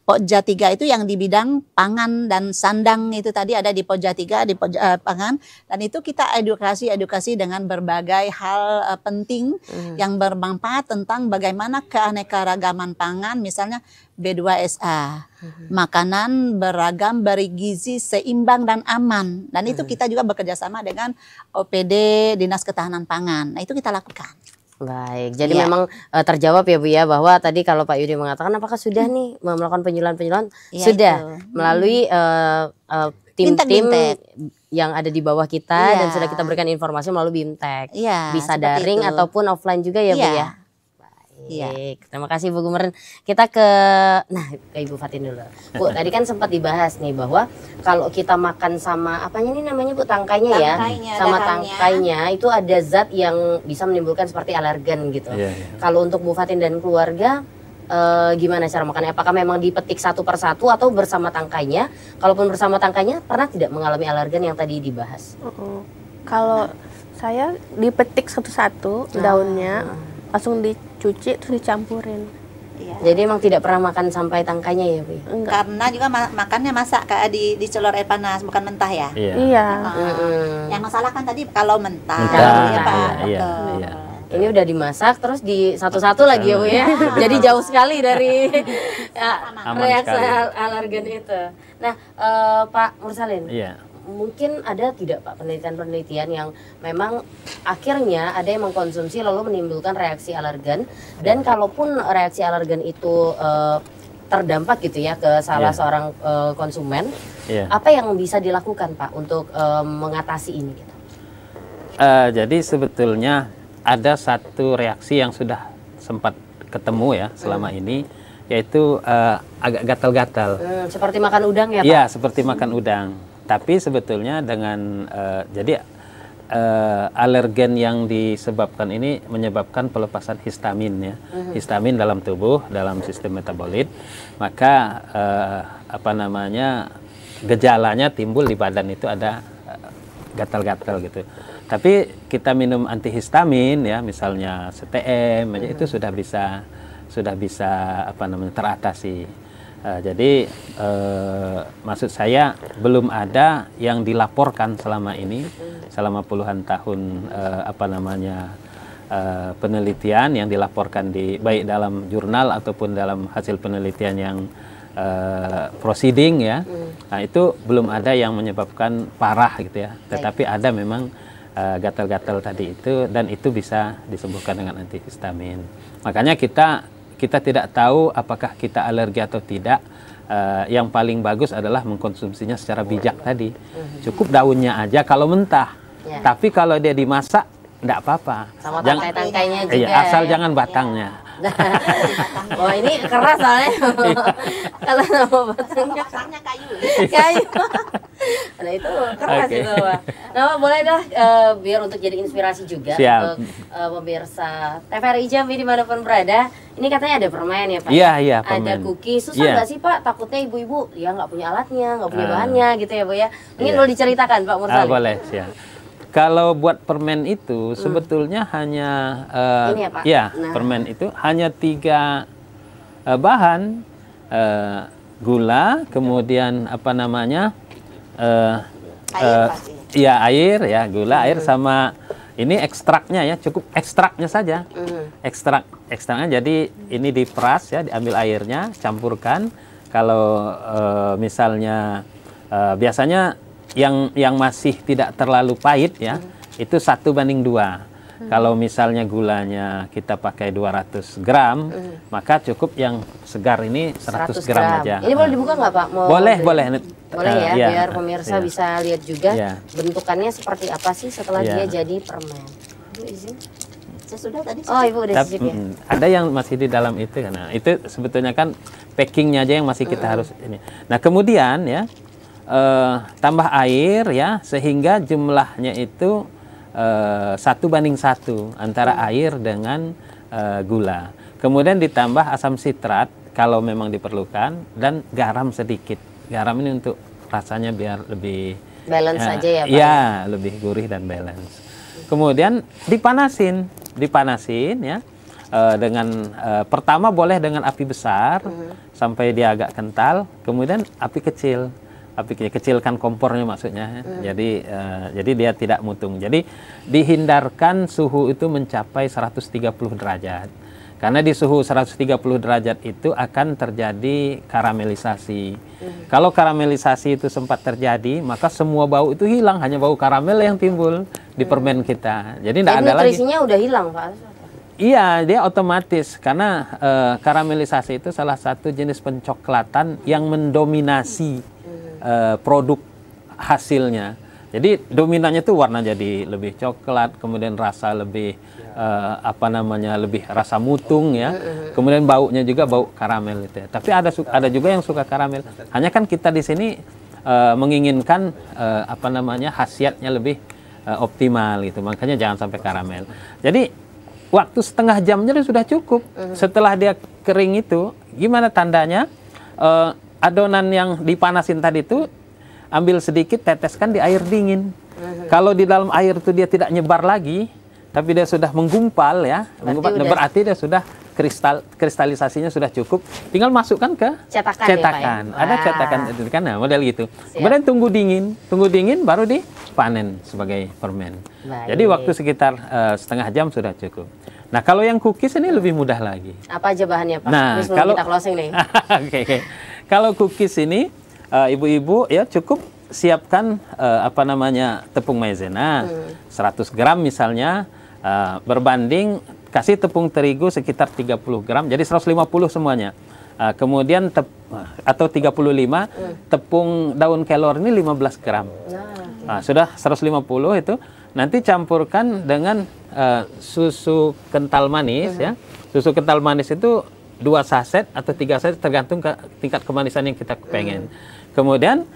Pokja 3 itu yang di bidang pangan dan sandang itu tadi ada di Pokja 3 di Pokja pangan, dan itu kita edukasi dengan berbagai hal penting yang bermanfaat tentang bagaimana keanekaragaman pangan, misalnya B2SA, makanan beragam, bergizi, seimbang dan aman, dan itu kita juga bekerja sama dengan OPD Dinas Ketahanan Pangan. Nah itu kita lakukan. Baik, jadi memang terjawab ya Bu ya, bahwa tadi kalau Pak Yudi mengatakan apakah sudah nih melakukan penyuluhan sudah melalui tim-tim yang ada di bawah kita dan sudah kita berikan informasi melalui BIMTEK, bisa daring ataupun offline juga ya Bu ya. Baik, terima kasih Bu Gumerin. Kita ke Ibu Fatin dulu. Bu, tadi kan sempat dibahas nih bahwa kalau kita makan sama apanya nih namanya Bu, tangkainya sama tangkainya itu ada zat yang bisa menimbulkan seperti alergen gitu. Kalau untuk Bu Fatin dan keluarga gimana cara makannya? Apakah memang dipetik satu persatu atau bersama tangkainya? Kalaupun bersama tangkainya pernah tidak mengalami alergen yang tadi dibahas? Kalau saya dipetik satu-satu daunnya, langsung dicuci terus dicampurin. Jadi emang tidak pernah makan sampai tangkainya ya Bu? Karena juga makannya masak kayak dicelor air panas, bukan mentah ya. Yang masalah kan tadi kalau mentah. Ya, Pak. Ini udah dimasak terus di satu-satu lagi ya Bu ya. Jadi jauh sekali dari reaksi alergen itu. Nah, Pak Mursalin. Mungkin ada tidak Pak penelitian-penelitian yang memang akhirnya ada yang mengkonsumsi lalu menimbulkan reaksi alergen, dan kalaupun reaksi alergen itu terdampak gitu ya ke salah seorang konsumen, apa yang bisa dilakukan Pak untuk mengatasi ini gitu? Jadi sebetulnya ada satu reaksi yang sudah sempat ketemu ya selama ini, yaitu agak gatal-gatal. Seperti makan udang ya Pak? Iya, seperti makan udang. Tapi sebetulnya dengan alergen yang disebabkan ini menyebabkan pelepasan histamin ya, histamin dalam tubuh, dalam sistem metabolit, maka gejalanya timbul di badan itu ada gatal-gatal gitu. Tapi kita minum antihistamin ya, misalnya CTM aja itu sudah bisa teratasi. Jadi maksud saya belum ada yang dilaporkan selama ini, selama puluhan tahun penelitian yang dilaporkan baik dalam jurnal ataupun dalam hasil penelitian yang proceeding ya. Nah itu belum ada yang menyebabkan parah gitu ya. Tetapi ada memang gatal-gatal tadi itu, dan itu bisa disembuhkan dengan antihistamin. Makanya kita tidak tahu apakah kita alergi atau tidak. Yang paling bagus adalah mengkonsumsinya secara bijak tadi. Cukup daunnya aja kalau mentah. Tapi kalau dia dimasak, enggak apa-apa. Sama tangkai-tangkainya juga. Asal jangan batangnya. Wah ini keras soalnya. Kalau sama batangnya kayu. Nah itu keras itu Pak. Nah Pak, boleh dah biar untuk jadi inspirasi juga untuk pemirsa TVRI Jambi dimanapun berada. Ini katanya ada permen ya Pak? Iya, permen. Ada cookies. Susah nggak sih Pak? Takutnya ibu-ibu ya nggak punya alatnya, nggak punya bahannya gitu ya Bu ya. Mungkin boleh diceritakan Pak Mursalin. Boleh, siap. Kalau buat permen itu sebetulnya hanya ini ya, Pak? Permen itu hanya 3 bahan, gula, kemudian air ya, gula, air sama ini ekstraknya ya, cukup ekstraknya saja. Ekstraknya jadi ini diperas ya, diambil airnya, campurkan. Kalau misalnya biasanya yang masih tidak terlalu pahit ya, itu 1:2. Kalau misalnya gulanya kita pakai 200 gram, maka cukup yang segar ini 100 gram aja. Ini boleh dibuka nggak Pak? Boleh. Boleh ya, biar pemirsa bisa lihat juga bentukannya seperti apa sih setelah dia jadi permen. Ibu izin. Saya sudah tadi. Oh Ibu udah cicip ya. Ada yang masih di dalam itu, karena itu sebetulnya kan packingnya aja yang masih kita harus ini. Nah kemudian ya, tambah air ya, sehingga jumlahnya itu 1:1 antara air dengan gula. Kemudian ditambah asam sitrat kalau memang diperlukan, dan garam sedikit. Garam ini untuk rasanya biar lebih Balance Ya, aja ya Pak? ya, lebih gurih dan balance. Kemudian dipanasin ya. Dengan pertama boleh dengan api besar sampai dia agak kental, kemudian api kecilkan kompornya maksudnya. Jadi dia tidak mutung. Jadi dihindarkan suhu itu mencapai 130 derajat. Karena di suhu 130 derajat itu akan terjadi karamelisasi. Kalau karamelisasi itu sempat terjadi, maka semua bau itu hilang, hanya bau karamel yang timbul di permen kita. Jadi tidak ada lagi. Nutrisinya udah hilang Pak? Iya, dia otomatis karena karamelisasi itu salah satu jenis pencoklatan yang mendominasi produk hasilnya. Jadi dominannya tuh warna jadi lebih coklat, kemudian rasa lebih lebih rasa mutung ya. Kemudian baunya juga bau karamel itu ya. Tapi ada juga yang suka karamel. Hanya kan kita di sini menginginkan khasiatnya lebih optimal gitu. Makanya jangan sampai karamel. Jadi waktu setengah jamnya sudah cukup. Setelah dia kering itu, gimana tandanya? Adonan yang dipanasin tadi itu ambil sedikit, teteskan di air dingin. Kalau di dalam air itu dia tidak nyebar lagi, tapi dia sudah menggumpal ya, berarti dia sudah kristalisasinya sudah cukup. Tinggal masukkan ke cetakan. Ya, Pak, ya? Ada cetakan kan, nah, model gitu. Siap. Kemudian tunggu dingin baru dipanen sebagai permen. Baik. Jadi waktu sekitar setengah jam sudah cukup. Nah kalau yang cookies ini lebih mudah lagi. Apa aja bahannya Pak? Nah kalau kita closing nih. Okay. Kalau cookies ini ibu-ibu ya cukup siapkan tepung maizena 100 gram misalnya, berbanding kasih tepung terigu sekitar 30 gram, jadi 150 semuanya. Kemudian atau 35 tepung daun kelor ini 15 gram. Sudah 150 itu. Nanti campurkan dengan susu kental manis ya. Susu kental manis itu 2 saset atau 3 saset tergantung tingkat kemanisan yang kita pengen. Kemudian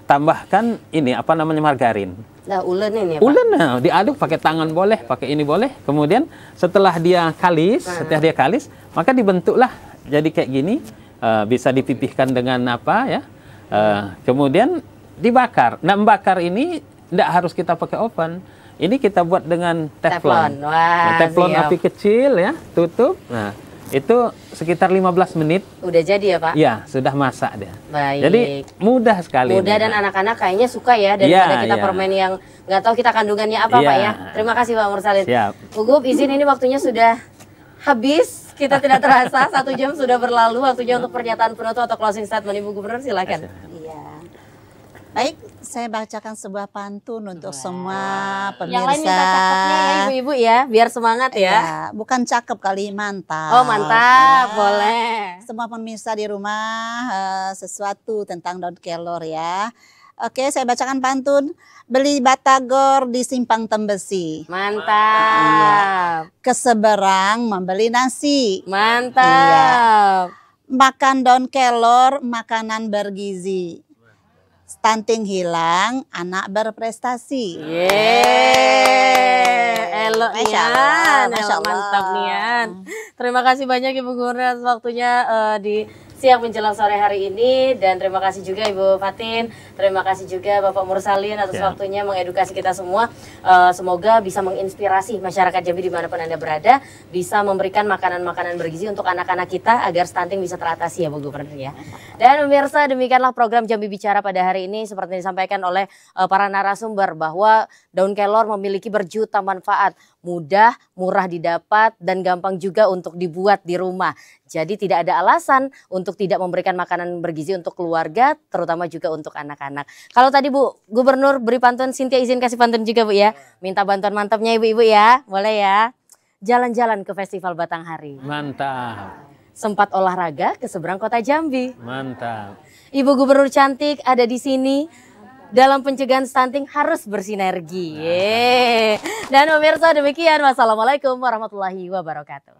tambahkan ini margarin. Nah, ulen ini ya Pak? Ulen, diaduk pakai tangan boleh, pakai ini boleh. Kemudian setelah dia kalis, maka dibentuklah jadi kayak gini. Bisa dipipihkan dengan kemudian dibakar. Nah, membakar ini tidak harus kita pakai oven. Ini kita buat dengan teflon. Wah, teflon siap. api kecil ya, tutup. Nah, itu sekitar 15 menit. Udah jadi ya Pak? Ya, sudah masak dia. Baik. Jadi mudah sekali. Mudah dan anak-anak kayaknya suka ya daripada kita permen yang nggak tahu kita kandungannya apa Pak ya. Terima kasih Pak Mursalin. Siap. Bu Gub, izin ini waktunya sudah habis. Kita tidak terasa 1 jam sudah berlalu. Waktunya untuk pernyataan penutup atau closing statement Ibu Gubernur, silakan. Iya. Baik, saya bacakan sebuah pantun untuk semua pemirsa. Yang lain minta cakepnya ya ibu-ibu ya, biar semangat ya. Bukan cakep kali, mantap. Oh mantap, boleh. Semua pemirsa di rumah sesuatu tentang daun kelor ya. Oke, saya bacakan pantun. Beli batagor di Simpang Tembesi. Mantap. Keseberang membeli nasi. Mantap. Iya. Makan daun kelor, makanan bergizi. Stunting hilang, anak berprestasi. Elok nian, elok mantap nian. Terima kasih banyak Ibu Gubernur atas waktunya di siang menjelang sore hari ini, dan terima kasih juga Ibu Fatin, terima kasih juga Bapak Mursalin atas waktunya mengedukasi kita semua. Semoga bisa menginspirasi masyarakat Jambi dimanapun Anda berada, bisa memberikan makanan-makanan bergizi untuk anak-anak kita agar stunting bisa teratasi ya Bu Gubernur ya. Dan pemirsa, demikianlah program Jambi Bicara pada hari ini, seperti disampaikan oleh para narasumber bahwa daun kelor memiliki berjuta manfaat, mudah, murah didapat, dan gampang juga untuk dibuat di rumah. Jadi tidak ada alasan untuk tidak memberikan makanan bergizi untuk keluarga, terutama juga untuk anak-anak. Kalau tadi Bu Gubernur beri pantun, Cynthia izin kasih pantun juga Bu ya. Minta bantuan mantapnya ibu-ibu ya, boleh ya. Jalan-jalan ke Festival Batanghari. Mantap. Sempat olahraga ke seberang kota Jambi. Mantap. Ibu Gubernur cantik ada di sini. Dalam pencegahan stunting harus bersinergi. Dan pemirsa demikian. Wassalamualaikum warahmatullahi wabarakatuh.